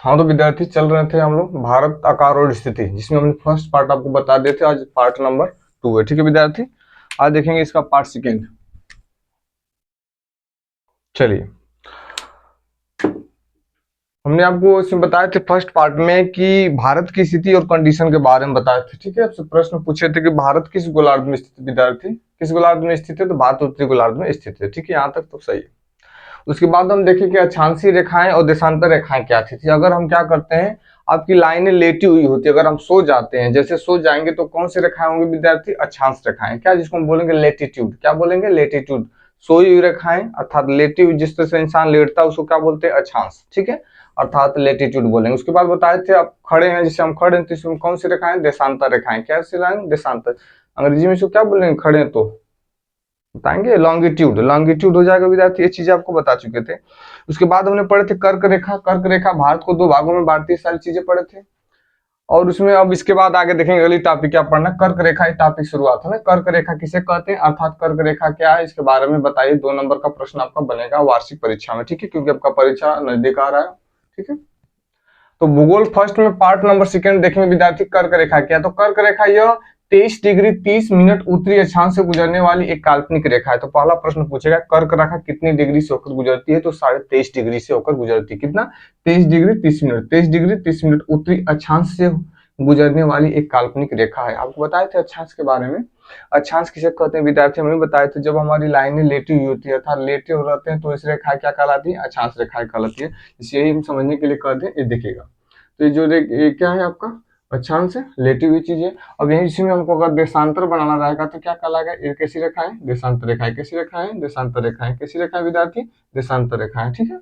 हाँ तो विद्यार्थी चल रहे थे हम लोग भारत आकार और स्थिति, जिसमें हमने फर्स्ट पार्ट आपको बता दिए थे। आज पार्ट नंबर 2 है। ठीक है विद्यार्थी, आज देखेंगे इसका पार्ट सेकेंड। चलिए, हमने आपको इसमें बताए थे फर्स्ट पार्ट में कि भारत की स्थिति और कंडीशन के बारे में बताए थे। ठीक है, आपसे प्रश्न पूछे थे कि भारत किस गोलार्ध में स्थित है। विद्यार्थी किस गोलार्ध में स्थित है? तो भारत उत्तरी गोलार्ध में स्थित है। ठीक है, यहाँ तक तो सही है। उसके बाद हम देखें कि अक्षांशीय रेखाएं और देशांतर रेखाएं क्या थी। अगर हम क्या करते हैं, आपकी लाइनें लेटी हुई होती है, अगर हम सो जाते हैं, जैसे सो जाएंगे तो कौन सी रेखाएं होंगी विद्यार्थी? अक्षांश रेखाएं। क्या, जिसको हम बोलेंगे लेटीट्यूड। क्या बोलेंगे? लेटीट्यूड। सोई हुई रेखाएं अर्थात लेटी हुई, जिस तरह से इंसान लेटता है उसको क्या बोलते हैं? अक्षांश। ठीक है, अर्थात लेटीट्यूड बोलेंगे। उसके बाद बताए थे आप खड़े हैं, जैसे हम खड़े हैं तो इसमें कौन सी रेखाएं? देशांतर रेखाएं। क्या सी लाइन? देशांतर। अंग्रेजी में इसको क्या बोलेंगे? खड़े हैं तो बताएंगे लॉन्गिट्यूड। लॉन्गिट्यूड हो जाएगा विद्यार्थी, ये चीजें आपको बता चुके थे। उसके बाद हमने पढ़े थे कर्क रेखा। कर्क रेखा भारत को दो भागों में बांटती है, सारी चीजें पढ़े थे। और उसमें अब इसके बाद आगे देखेंगे अगली टॉपिक क्या पढ़ना। कर्क रेखा, ये टॉपिक शुरुआत है ना। कर्क रेखा किसे कहते हैं, अर्थात कर्क रेखा क्या है, इसके बारे में बताइए। 2 नंबर का प्रश्न आपका बनेगा वार्षिक परीक्षा में। ठीक है, क्योंकि आपका परीक्षा नजदीक आ रहा है। ठीक है, तो भूगोल फर्स्ट में पार्ट नंबर सेकंड देखेंगे विद्यार्थी। कर्क रेखा क्या? तो कर्क रेखा यह 23 डिग्री 30 मिनट उत्तरी अक्षांश से गुजरने वाली एक काल्पनिक रेखा है। तो पहला प्रश्न पूछेगा कर्क रेखा कितनी डिग्री से होकर गुजरती है? तो 23.5 डिग्री से होकर गुजरती है। कितना? 23 डिग्री 30 मिनट। 23 डिग्री 30 मिनट उत्तरी अक्षांश से गुजरने वाली एक काल्पनिक रेखा है। आपको बताए थे अक्षांश के बारे में। अक्षांश किसे कहते हैं विद्यार्थी? हमें बताए थे, जब हमारी लाइनें लेटी हुई होती है अर्थात लेटे हो रहते हैं तो इस रेखा क्या कहलाती है? अक्षांश रेखाएं कहलाती है। इसे यही हम समझने के लिए कहते हैं। ये देखिएगा, तो ये जो ये क्या है आपका? अक्षांश है, लेटी हुई चीज है। अब यही इसी में हमको अगर देशांतर बनाना रहेगा तो क्या कहलाएगा? ये कैसी रेखा है? देशांतर रेखा है। कैसी रेखा है? देशांतर रेखा है। कैसी रेखा है विद्यार्थी? देशांतर रेखा है। ठीक है,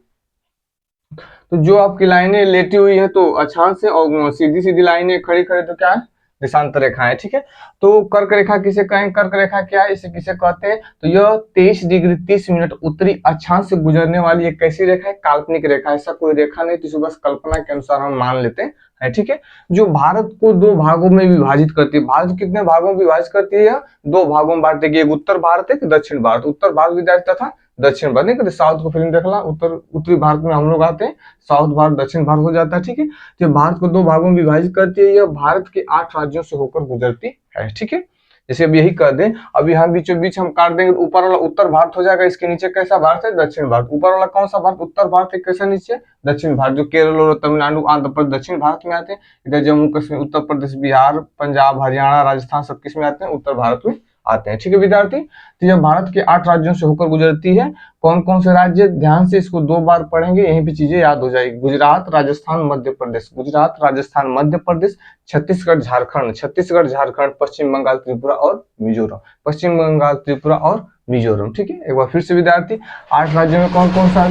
तो जो आपकी लाइनें लेटी हुई है तो अक्षांश है, और सीधी सीधी लाइनें खड़ी खड़ी तो क्या है? देशांतर रेखा है। ठीक है, तो कर्क रेखा किसे कहें? कर्क रेखा क्या है, इसे किसे कहते हैं? तो यह 23 डिग्री 30 मिनट उत्तरी अक्षांश से गुजरने वाली एक कैसी रेखा है? काल्पनिक रेखा। ऐसा कोई रेखा नहीं, तो बस कल्पना के अनुसार हम मान लेते हैं। ठीक है, जो भारत को 2 भागों में विभाजित करती है। भारत कितने भागों में विभाजित करती है? 2 भागों में बांटेगी। एक उत्तर भारत, एक दक्षिण भारत। उत्तर भारत विद्यार्थी तथा दक्षिण भारत। नहीं कहते साउथ को फिल्म देखला, उत्तरी भारत में हम लोग आते हैं, साउथ भारत दक्षिण भारत हो जाता है। ठीक है, तो भारत को 2 भागों में विभाजित करती है। यह भारत के 8 राज्यों से होकर गुजरती है। ठीक है, जैसे अब यही कर दें, अब यहाँ बीचों बीच हम काट देंगे तो ऊपर वाला उत्तर भारत हो जाएगा। इसके नीचे कैसा भारत है? दक्षिण भारत। ऊपर वाला कौन सा भारत? उत्तर भारत है। कैसा नीचे? दक्षिण भारत। जो केरल और तमिलनाडु आंध्र प्रदेश दक्षिण भारत में आते हैं। इधर जम्मू कश्मीर उत्तर प्रदेश बिहार पंजाब हरियाणा राजस्थान सब किस में आते हैं? उत्तर भारत में आते हैं। ठीक है विद्यार्थी, तो यह भारत के 8 राज्यों से होकर गुजरती है। कौन कौन से राज्य? ध्यान से इसको 2 बार पढ़ेंगे, यहीं पे चीजें याद हो जाएगी। गुजरात राजस्थान मध्य प्रदेश। गुजरात राजस्थान मध्य प्रदेश, छत्तीसगढ़ झारखंड। छत्तीसगढ़ झारखंड, पश्चिम बंगाल त्रिपुरा और मिजोरम। पश्चिम बंगाल त्रिपुरा और मिजोरम। ठीक है, एक बार फिर से विद्यार्थी, 8 राज्यों में कौन कौन सा?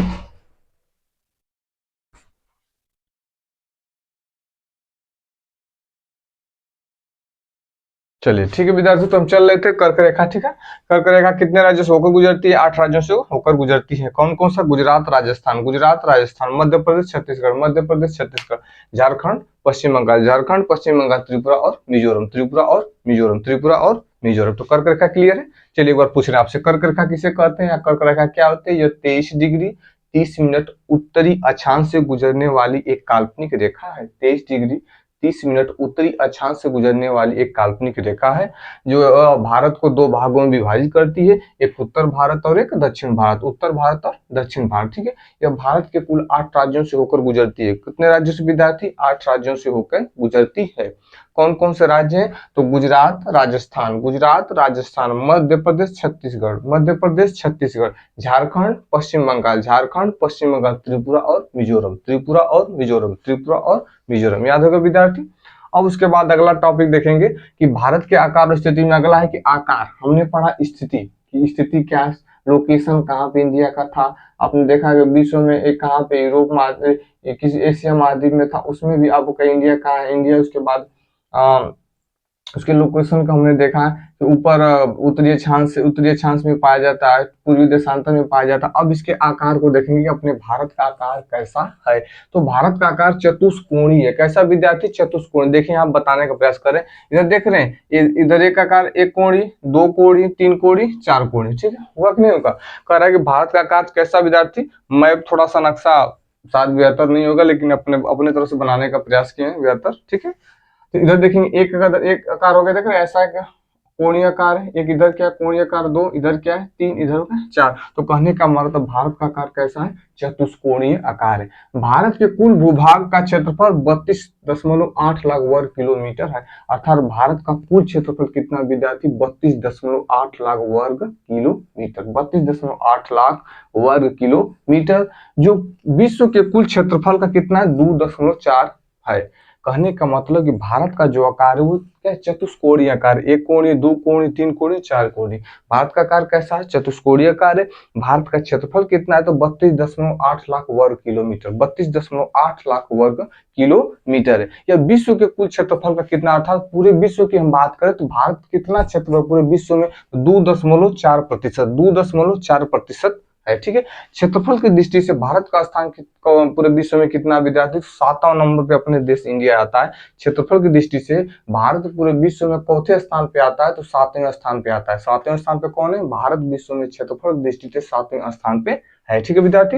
चलिए ठीक है विद्यार्थी, तो हम चल रहे थे कर्क रेखा। ठीक है, कर्क रेखा कितने राज्यों से होकर गुजरती है? 8 राज्यों से होकर गुजरती है। कौन कौन सा? गुजरात राजस्थान। गुजरात राजस्थान मध्य प्रदेश छत्तीसगढ़। मध्य प्रदेश छत्तीसगढ़ झारखंड पश्चिम बंगाल। झारखंड पश्चिम बंगाल त्रिपुरा और मिजोरम। त्रिपुरा और मिजोरम। त्रिपुरा और मिजोरम। तो कर्क रेखा क्लियर है। चलिए एक बार पूछ रहे हैं आपसे, कर्क रेखा किसे कहते हैं या कर्क रेखा क्या होती है? यह 23 डिग्री 30 मिनट उत्तरी अक्षांश से गुजरने वाली एक काल्पनिक रेखा है। 23 डिग्री 30 मिनट उत्तरी अक्षांश से गुजरने वाली एक काल्पनिक रेखा है, जो भारत को 2 भागों में विभाजित करती है। एक उत्तर भारत और एक दक्षिण भारत। उत्तर भारत और दक्षिण भारत। ठीक है, यह भारत के कुल 8 राज्यों से होकर गुजरती है। कितने राज्यों से विद्यार्थी? 8 राज्यों से होकर गुजरती है। कौन कौन से राज्य हैं? तो गुजरात राजस्थान। गुजरात राजस्थान मध्य प्रदेश छत्तीसगढ़। मध्य प्रदेश छत्तीसगढ़ झारखंड पश्चिम बंगाल। झारखंड पश्चिम बंगाल त्रिपुरा और मिजोरम। त्रिपुरा और मिजोरम। त्रिपुरा और मिजोरम। याद होगा विद्यार्थी। अब उसके बाद अगला टॉपिक देखेंगे कि भारत के आकार और स्थिति में अगला है कि आकार। हमने पढ़ा स्थिति की स्थिति क्या है, लोकेशन कहाँ पे इंडिया का था। आपने देखा कि विश्व में एक कहाँ पे यूरोप में किसी एशिया महाद्वीप में था, उसमें भी आपको इंडिया कहाँ है? इंडिया। उसके बाद उसके लोकेशन का हमने देखा कि ऊपर उत्तरी अक्षांश में पाया जाता है, पूर्वी देशांतर में पाया जाता है। अब इसके आकार को देखेंगे कि अपने भारत का आकार कैसा है। तो भारत का आकार चतुष्कोणीय है। कैसा विद्यार्थी? चतुष्कोणीय। देखिए आप बताने का प्रयास करें, इधर देख रहे हैं, इधर एक आकार, एक कोणी, 2 कोणी, 3 कोणी, 4 कोणी। ठीक है, हुआ कि नहीं होगा? कह रहा है कि भारत का आकार कैसा विद्यार्थी? मैं थोड़ा सा नक्शा शायद बेहतर नहीं होगा, लेकिन अपने अपने तरफ से बनाने का प्रयास किए हैं बेहतर, ठीक है। तो इधर देखेंगे एक आकार हो गया, देख रहे हैं ऐसा है क्या, कोणीय आकार है। एक इधर क्या कोणीय आकार, दो इधर क्या है, तीन इधर हो गया चार। तो कहने का मतलब भारत का आकार कैसा है, चतुष्कोणीय आकार है। भारत के कुल भूभाग का क्षेत्रफल 32.8 लाख वर्ग किलोमीटर है। अर्थात भारत का कुल क्षेत्रफल कितना विद्यार्थी, 32.8 लाख वर्ग किलोमीटर, 32.8 लाख वर्ग किलोमीटर, जो विश्व के कुल क्षेत्रफल का कितना है, 2.4 है। कहने का मतलब कि भारत का जो आकार है वो क्या, चतुष्कोणीय आकार, एक कोणीय, दो कोणीय, तीन कोणीय, चार कोणीय। भारत का आकार कैसा है, चतुष्कोणीय आकार है। भारत का क्षेत्रफल कितना है, तो 32.8 लाख वर्ग किलोमीटर, 32.8 लाख वर्ग किलोमीटर है। यह विश्व के कुल क्षेत्रफल का कितना, अर्थात पूरे विश्व की हम बात करें तो भारत कितना क्षेत्रफल पूरे विश्व में, 2.4%, 2.4% है, ठीक है। क्षेत्रफल की दृष्टि से भारत का स्थान पूरे विश्व में कितना विद्यार्थी, 7वां नंबर पे अपने देश इंडिया आता है। क्षेत्रफल की दृष्टि से भारत पूरे विश्व में चौथे स्थान पे आता है, तो 7वें स्थान पे आता है। 7वें स्थान पे कौन है, भारत विश्व में क्षेत्रफल की दृष्टि से 7वें स्थान पे है, ठीक है विद्यार्थी।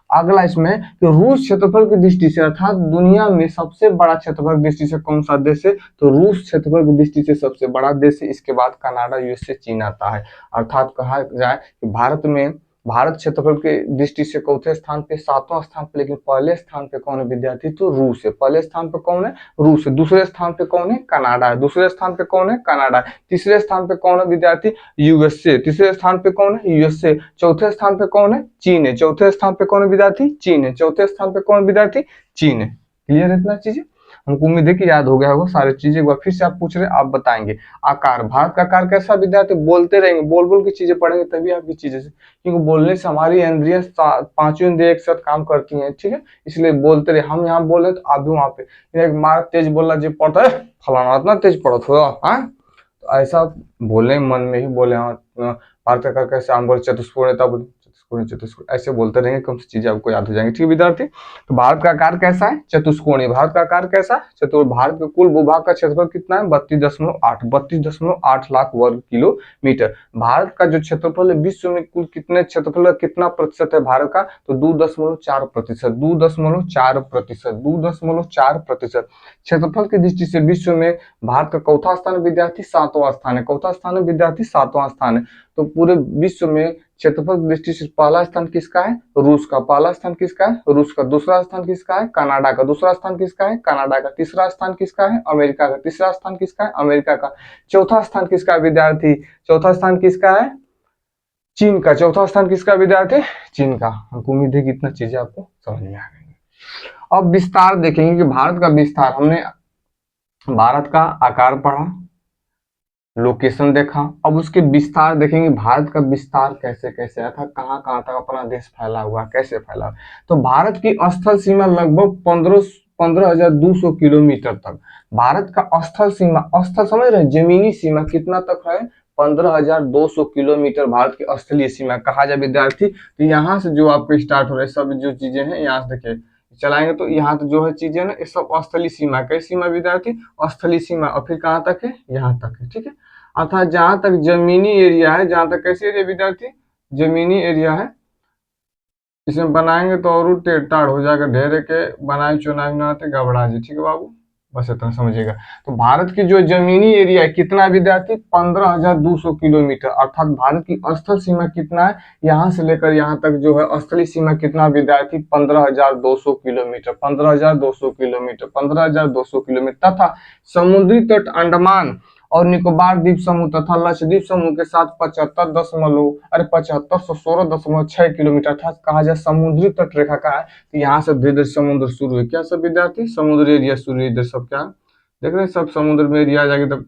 अगला इसमें कि रूस क्षेत्रफल की दृष्टि से, अर्थात दुनिया में सबसे बड़ा क्षेत्रफल की दृष्टि से कौन सा देश है, तो रूस क्षेत्रफल की दृष्टि से सबसे बड़ा देश है। इसके बाद कनाडा, यूएसए, चीन आता है। अर्थात कहा जाए कि भारत क्षेत्रफल के दृष्टि से चौथे स्थान पे, 7वां स्थान पे, लेकिन पहले स्थान पे कौन है विद्यार्थी, तो रूस है। पहले स्थान पे कौन है, रूस है। दूसरे स्थान पे कौन है, कनाडा है। दूसरे स्थान पे कौन है, कनाडा है। तीसरे स्थान पे कौन है विद्यार्थी, यूएसए। तीसरे स्थान पे कौन है, यूएसए। चौथे स्थान पे कौन है, चीन है। चौथे स्थान पे कौन है विद्यार्थी, चीन है। चौथे स्थान पे कौन है विद्यार्थी, चीन है। क्लियर है इतना चीजें, हमको उम्मीद है कि याद हो गया होगा सारी चीजें। एक बार फिर से आप पूछ रहे, आप बताएंगे। आकार, भारत का आकार कैसा विद्यार्थी, बोलते रहेंगे, बोल बोल की चीजें पढ़ेंगे तभी आपकी चीजें, क्योंकि बोलने से हमारी इंद्रियां पांचों इंद्रियां एक साथ काम करती हैं, ठीक है। इसलिए बोलते रहे, हम यहाँ बोल रहे तो आप भी वहां पे, मार तेज बोलना जो पड़ता है, फलाना इतना तेज पड़ा थोड़ा, हाँ, तो ऐसा बोले, मन में ही बोले, हाँ भारत का आकार कैसा, हम बोले चतुष्कोण, तब चतुष्कोण, चतुष्कोण, ऐसे बोलते रहेंगे, कम से चीजें आपको याद हो जाएंगी, ठीक है विद्यार्थी। तो भारत का आकार कैसा है, चतुष्कोणीय। भारत का आकार कैसा, चतुर। भारत के कुल भूभाग का क्षेत्रफल कितना है, 32.8 लाख वर्ग किलोमीटर। भारत का जो क्षेत्रफल है, विश्व में कुल कितने क्षेत्रफल का कितना प्रतिशत है भारत का, तो 2.4%, 2.4%, 2.4%। क्षेत्रफल की दृष्टि से विश्व में भारत का चौथा स्थान विद्यार्थी, 7वां स्थान है। चौथा स्थान है विद्यार्थी, 7वां स्थान है। तो पूरे विश्व में क्षेत्रफल की दृष्टि से पहला स्थान किसका है, रूस का। पहला स्थान किसका है, रूस का। दूसरा स्थान किसका है, कनाडा का। दूसरा स्थान किसका है, कनाडा का। तीसरा स्थान किसका है, अमेरिका का। तीसरा स्थान किसका है, अमेरिका का। चौथा स्थान किसका है विद्यार्थी, चौथा स्थान किसका है, चीन का। चौथा स्थान किसका विद्यार्थी, चीन का। हमको उम्मीद है कि इतना चीजें आपको समझ में आ गई। अब विस्तार देखेंगे कि भारत का विस्तार, हमने भारत का आकार पढ़ा, लोकेशन देखा, अब उसके विस्तार देखेंगे। भारत का विस्तार कैसे कैसे आया था, कहाँ कहाँ तक अपना देश फैला हुआ, कैसे फैला। तो भारत की स्थल सीमा लगभग 15,200 किलोमीटर तक। भारत का स्थल सीमा, स्थल समझ रहे, जमीनी सीमा कितना तक है, 15,200 किलोमीटर भारत की स्थलीय सीमा कहा जाए विद्यार्थी। तो यहाँ से जो आपको स्टार्ट हो रहे सब जो चीजें हैं, यहाँ से देखिए चलाएंगे तो यहाँ तो जो है चीजें ना, ये सब स्थलीय सीमा, कैसी सीमा विद्यार्थी, स्थलीय सीमा। और फिर कहाँ तक है, यहाँ तक है, ठीक है। अर्थात जहां तक जमीनी एरिया है, जहां तक कैसे एरिया विद्यार्थी, जमीनी एरिया है, इसमें बनाएंगे तो और टेढ़ हो जाएगा, ढेरे के बनाए चुनाव बनाते गबड़ा जी, ठीक है बाबू, बस इतना समझिएगा। तो भारत की जो जमीनी एरिया है कितना विद्यार्थी, 15,200 किलोमीटर। अर्थात भारत की स्थल सीमा कितना है, यहाँ से लेकर यहाँ तक जो है स्थलीय सीमा कितना विद्यार्थी, 15,200 किलोमीटर, 15,200 किलोमीटर, 15,200 किलोमीटर। तथा समुद्री तट अंडमान और निकोबार द्वीप समूह तथा लक्षद्वीप समूह के साथ 75,16.6 किलोमीटर, अर्थात कहा जाए समुद्री तट रेखा का है। तो यहाँ से धीरे धीरे समुद्र शुरू है, क्या सब विद्यार्थी, समुद्री एरिया शुरू है। इधर सब क्या देख रहे हैं, सब समुद्र में एरिया आ जाएगी। तब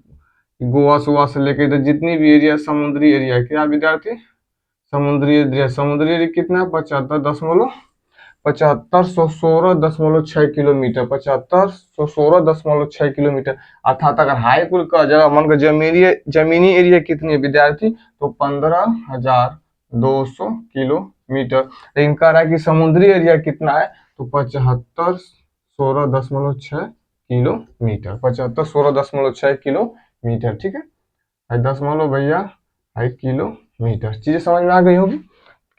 गोवा सुवा से लेकर इधर जितनी भी एरिया समुद्री एरिया, क्या विद्यार्थी, समुद्री एरिया। समुद्री एरिया कितना, 75,16.6 किलोमीटर, 75,16.6 किलोमीटर। अर्थात अगर हाई कुल का जगह मन का जमीनी एरिया कितनी है विद्यार्थी, तो 15,200 किलोमीटर। लेकिन कह रहा है कि समुद्री एरिया कितना है, तो 75,16.6 किलोमीटर, 75,16.6 किलोमीटर, ठीक है। 10 मान लो भैया, 1 किलोमीटर। चीजें समझ में आ गई होगी।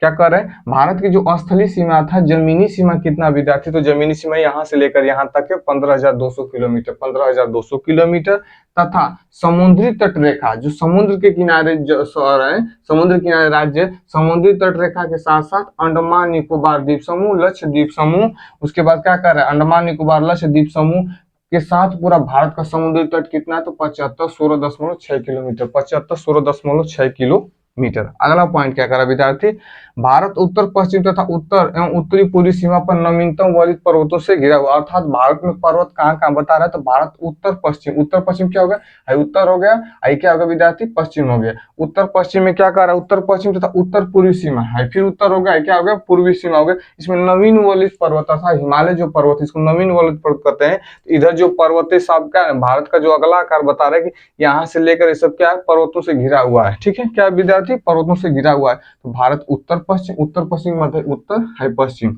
क्या कर रहे हैं, भारत की जो स्थलीय सीमा था, जमीनी सीमा कितना विद्यार्थी, तो जमीनी सीमा यहाँ से लेकर यहाँ तक है 15,200 किलोमीटर, 15,200 किलोमीटर। तथा समुद्री तट रेखा, जो समुद्र के किनारे जो है, समुद्र किनारे राज्य, समुद्री तट रेखा के साथ साथ अंडमान निकोबार द्वीप समूह, लक्षद्वीप समूह, उसके बाद क्या कर रहा है, अंडमान निकोबार लक्षद्वीप समूह के साथ पूरा भारत का समुद्री तट कितना है, तो 75,16.6 किलोमीटर, 75,16.6 किलोमीटर। अगला पॉइंट क्या करा विद्यार्थी, भारत उत्तर पश्चिम तथा उत्तर एवं उत्तरी पूर्वी सीमा पर नवीनतम वलित पर्वतों से घिरा हुआ, अर्थात भारत में पर्वत कहाँ कहाँ बता रहा है, तो भारत उत्तर पश्चिम, उत्तर पश्चिम क्या हो गया, उत्तर हो गया, आई क्या होगा विद्यार्थी, पश्चिम हो गया। उत्तर पश्चिम में क्या कर रहा है, उत्तर पश्चिम तथा उत्तर पूर्वी सीमा है, फिर उत्तर हो गया, क्या हो गया, पूर्वी सीमा हो गया। इसमें नवीन वलित पर्वत तथा हिमालय जो पर्वत, इसको नवीन वलित पर्वत कहते हैं। इधर जो पर्वतीय सब का भारत का जो अगला आकार बता रहा है कि यहाँ से लेकर ये सब क्या है, पर्वतों से घिरा हुआ है, ठीक है, क्या विद्यार्थी, पर्वतों से घिरा हुआ है। तो भारत उत्तर पश्चिम, उत्तर पश्चिम मतलब उत्तर है पश्चिम,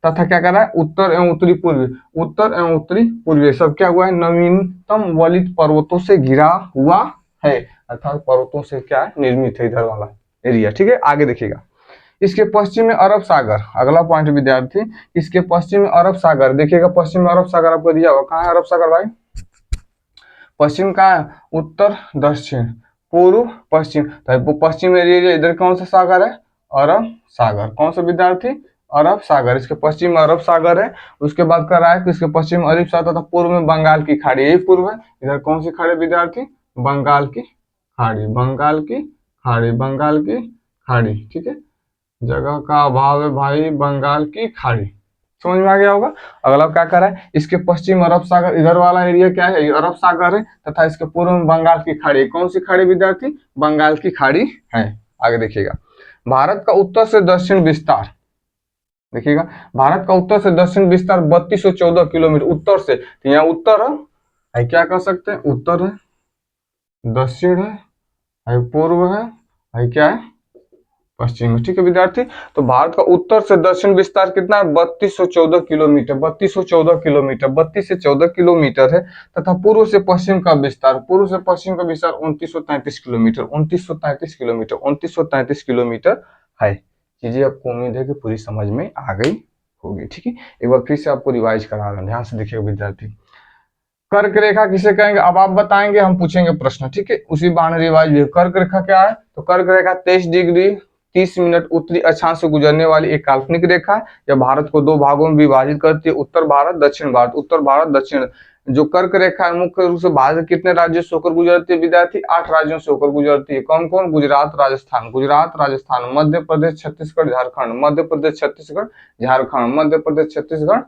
तथा क्या कर रहा है, उत्तर एवं उत्तरी पूर्वी, उत्तर एवं उत्तरी पूर्वी सब क्या हुआ है, नवीनतम वलित पर्वतों से घिरा हुआ है, अर्थात पर्वतों से क्या है, निर्मित है इधर वाला एरिया, ठीक है। आगे देखिएगा, इसके पश्चिम में अरब सागर, अगला पॉइंट विद्यार्थी, इसके पश्चिम में अरब सागर, देखिएगा पश्चिम में अरब सागर आपको दिया हुआ, कहाँ है अरब सागर भाई, पश्चिम कहाँ है, उत्तर दक्षिण पूर्व पश्चिम, तो पश्चिम एरिया इधर कौन सा सागर है, अरब सागर, कौन सा विद्यार्थी, अरब सागर, इसके पश्चिम में अरब सागर है। उसके बाद कर रहा है कि इसके पश्चिम अरब सागर तथा पूर्व में बंगाल की खाड़ी, यही पूर्व है, इधर कौन सी खाड़ी विद्यार्थी, बंगाल की खाड़ी, बंगाल की खाड़ी, बंगाल की खाड़ी, ठीक है, जगह का अभाव है भाई, बंगाल की खाड़ी, समझ में आ गया होगा। अगला क्या कर रहा है, इसके पश्चिम अरब सागर, इधर वाला एरिया क्या है, ये अरब सागर है, तथा इसके पूर्व में बंगाल की खाड़ी, कौन सी खाड़ी विद्यार्थी, बंगाल की खाड़ी है। आगे देखिएगा, भारत का उत्तर से दक्षिण विस्तार, देखिएगा भारत का उत्तर से दक्षिण विस्तार 3214 किलोमीटर, उत्तर से, तो यहाँ उत्तर है, क्या कर सकते हैं, उत्तर है, दक्षिण है, पूर्व है, क्या है, पश्चिम, ठीक है विद्यार्थी। तो भारत का उत्तर से दक्षिण विस्तार कितना है, 3214 किलोमीटर, 3214 किलोमीटर, 32 से 14 किलोमीटर है, तथा पूर्व से पश्चिम का विस्तार, पूर्व से पश्चिम का विस्तार 2933 किलोमीटर, 2933 किलोमीटर, 2933 किलोमीटर है। चीजें आपको उम्मीद है कि पूरी समझ में आ गई होगी, ठीक है। एक बार फिर से आपको रिवाइज करा रहा हूं, ध्यान से देखिएगा विद्यार्थी। कर्क रेखा किसे कहेंगे, अब आप बताएंगे, हम पूछेंगे प्रश्न, ठीक है, उसी बहाने रिवाइज भी। कर्क रेखा क्या है, तो कर्क रेखा 23 डिग्री 30 मिनट उत्तरी अक्षांश से गुजरने वाली एक काल्पनिक रेखा, यह भारत को दो भागों में विभाजित करती है, उत्तर भारत दक्षिण भारत, उत्तर भारत दक्षिण। जो कर्क रेखा है मुख्य रूप से भारत के कितने राज्यों से होकर गुजरती है विद्यार्थी, 8 राज्यों से होकर गुजरती है, कौन कौन, गुजरात राजस्थान, गुजरात राजस्थान, मध्य प्रदेश छत्तीसगढ़ झारखंड, मध्य प्रदेश छत्तीसगढ़ झारखंड, मध्य प्रदेश छत्तीसगढ़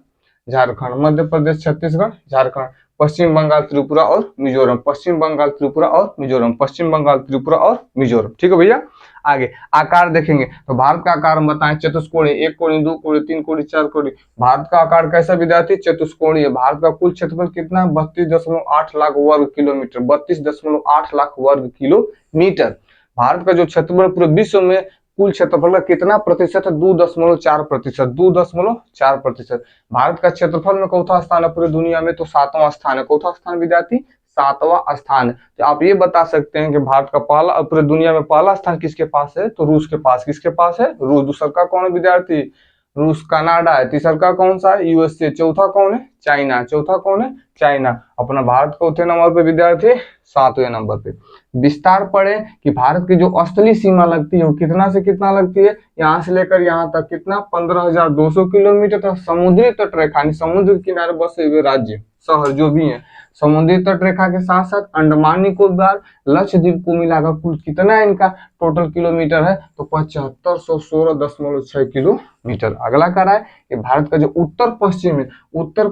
झारखंड, मध्य प्रदेश छत्तीसगढ़ झारखंड, पश्चिम बंगाल त्रिपुरा और मिजोरम, पश्चिम बंगाल त्रिपुरा और मिजोरम, पश्चिम बंगाल त्रिपुरा और मिजोरम, ठीक है भैया। आगे आकार देखेंगे, तो भारत का आकार बताएं, चतुष्कोणीय, 1 कोणी, 2 कोणी, 3 कोणी, 4 कोणी। भारत का आकार कैसा विद्यार्थी, चतुष्कोणीय। भारत का कुल क्षेत्रफल कितना है, 32.8 लाख वर्ग किलोमीटर, 32.8 लाख वर्ग किलोमीटर। भारत का जो क्षेत्रफल पूरे विश्व में कुल क्षेत्रफल का कितना प्रतिशत है, 2.4%, 2.4%। भारत का क्षेत्रफल में चौथा स्थान है पूरी दुनिया में, तो 7वां स्थान है, चौथा स्थान विद्यार्थी 7वां स्थान। तो आप ये बता सकते हैं कि भारत का पहला, पूरी दुनिया में पहला स्थान किसके पास है, तो रूस के पास, किसके पास है, रूस। दूसरा का कौन है विद्यार्थी, रूस, कनाडा है। तीसरा का कौन सा है, यूएसए। चौथा कौन है, चाइना। चौथा कौन है, चाइना। अपना भारत चौथे नंबर पे विद्यार्थी, 7वें नंबर पे। विस्तार पढ़े कि भारत की जो स्थलीय सीमा लगती है वो कितना से कितना लगती है, यहाँ से लेकर यहाँ तक कितना, 15,200 किलोमीटर तक। समुद्री तट रेखा, समुद्र के किनारे बसे हुए राज्य शहर जो भी है, समुद्री तट रेखा के साथ साथ अंडमान निकोबार लक्षद्वीप को मिलाकर कुल कितना है इनका टोटल किलोमीटर है, तो 7516.6 किलोमीटर। अगला कह रहा है कि भारत का जो उत्तर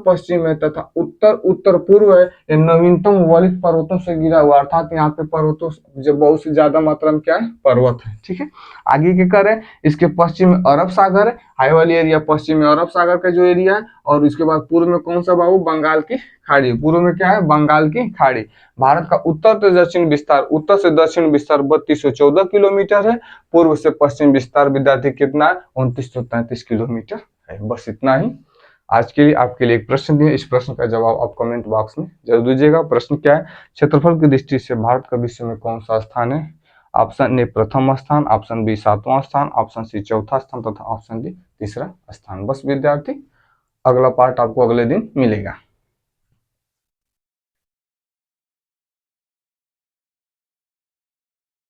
पश्चिम है तथा उत्तर उत्तर पूर्व है, ये नवीनतम वलित पर्वतों से घिरा हुआ, अर्थात यहाँ पे पर्वतों जब बहुत सी ज्यादा मात्रा में क्या है, पर्वत है, ठीक है। आगे क्या कर रहे हैं, इसके पश्चिम में अरब सागर है, हाई वाली एरिया पश्चिम में अरब सागर का जो एरिया है, और इसके बाद पूर्व में कौन सा बाबू, बंगाल की खाड़ी। पूर्व में क्या है, बंगाल की खाड़ी। भारत का उत्तर से दक्षिण विस्तार, उत्तर से दक्षिण विस्तार 3214 किलोमीटर है। पूर्व से पश्चिम विस्तार विद्यार्थी कितना है, 2933 किलोमीटर है। बस इतना ही आज के लिए। आपके लिए एक प्रश्न दिया, इस प्रश्न का जवाब आप कमेंट बॉक्स में जरूर दीजिएगा। प्रश्न क्या है, क्षेत्रफल की दृष्टि से भारत का विश्व में कौन सा स्थान है। ऑप्शन ए प्रथम स्थान, ऑप्शन बी सातवां स्थान, ऑप्शन सी चौथा स्थान तथा ऑप्शन डी तीसरा स्थान। बस विद्यार्थी, अगला पार्ट आपको अगले दिन मिलेगा।